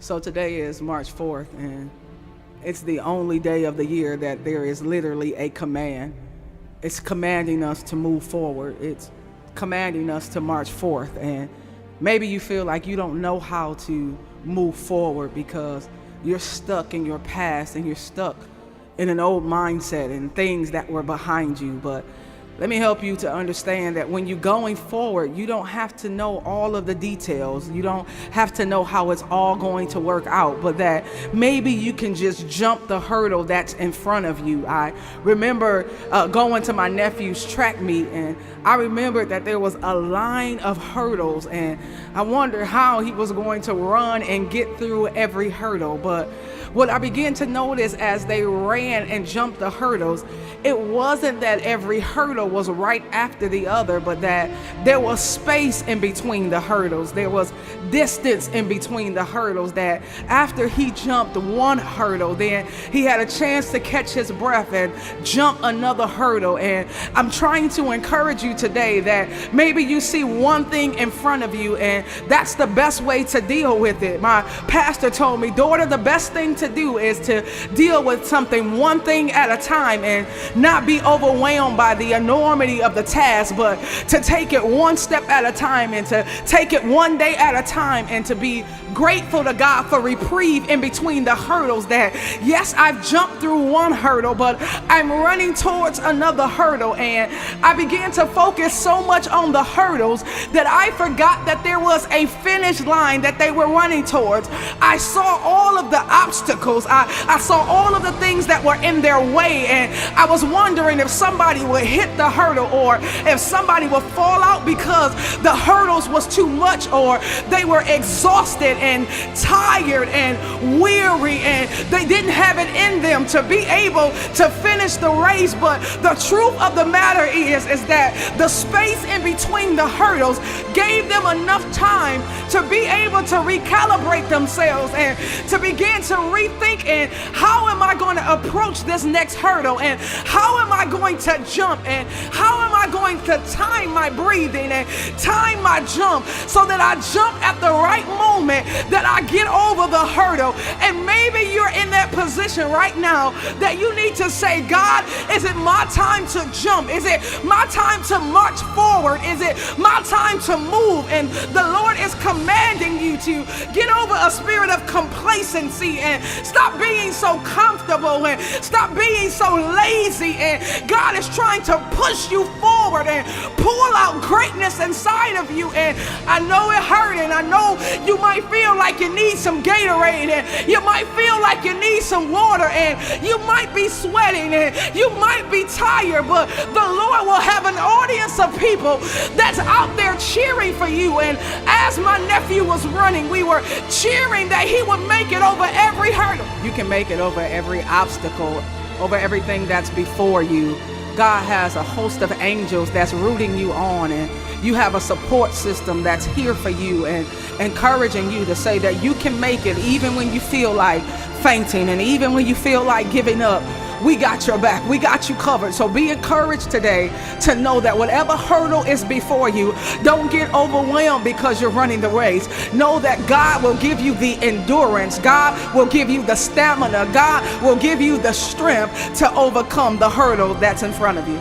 So today is March 4th, and it's the only day of the year that there is literally a command. It's commanding us to move forward. It's commanding us to march forth. And maybe you feel like you don't know how to move forward because you're stuck in your past and you're stuck in an old mindset and things that were behind you. But let me help you to understand that when you're going forward, you don't have to know all of the details. You don't have to know how it's all going to work out, but that maybe you can just jump the hurdle that's in front of you. I remember going to my nephew's track meet, and I remembered that there was a line of hurdles, and I wondered how he was going to run and get through every hurdle. But what I began to notice as they ran and jumped the hurdles, it wasn't that every hurdle was right after the other, but that there was space in between the hurdles. There was distance in between the hurdles, that after he jumped one hurdle, then he had a chance to catch his breath and jump another hurdle. And I'm trying to encourage you today that maybe you see one thing in front of you, and that's the best way to deal with it. My pastor told me, daughter, the best thing to do is to deal with something one thing at a time and not be overwhelmed by the enormity of the task, but to take it one step at a time and to take it one day at a time and to be grateful to God for reprieve in between the hurdles. That yes, I've jumped through one hurdle, but I'm running towards another hurdle. And I began to focus so much on the hurdles that I forgot that there was a finish line that they were running towards. I saw all of the obstacles. I saw all of the things that were in their way, and I was wondering if somebody would hit the hurdle or if somebody would fall out because the hurdles was too much, or they were exhausted and tired and weary and they didn't have it in them to be able to finish the race. But the truth of the matter is that the space in between the hurdles gave them enough time to be able to recalibrate themselves and to begin to rethink, and how am I going to approach this next hurdle, and how am I going to jump, and how am I going to time my breathing and time my jump so that I jump at the right moment, that I get over the hurdle. And maybe you're in that position right now that you need to say, God, is it my time to jump? Is it my time to march forward? Is it my time to move? And the Lord is commanding you to get over a spirit of complacency and stop being so comfortable and stop being so lazy. And God is trying to push you forward and pull out greatness inside of you. And I know it hurt, and I know you might feel like you need some Gatorade, and you might feel like you need some water, and you might be sweating and you might be tired, but the Lord will have an audience of people that's out there cheering for you. And as my nephew was running, we were cheering that he would make it over every hurdle. You can make it over every obstacle, over everything that's before you. God has a host of angels that's rooting you on, and you have a support system that's here for you and encouraging you to say that you can make it even when you feel like fainting and even when you feel like giving up. We got your back. We got you covered. So be encouraged today to know that whatever hurdle is before you, don't get overwhelmed because you're running the race. Know that God will give you the endurance. God will give you the stamina. God will give you the strength to overcome the hurdle that's in front of you.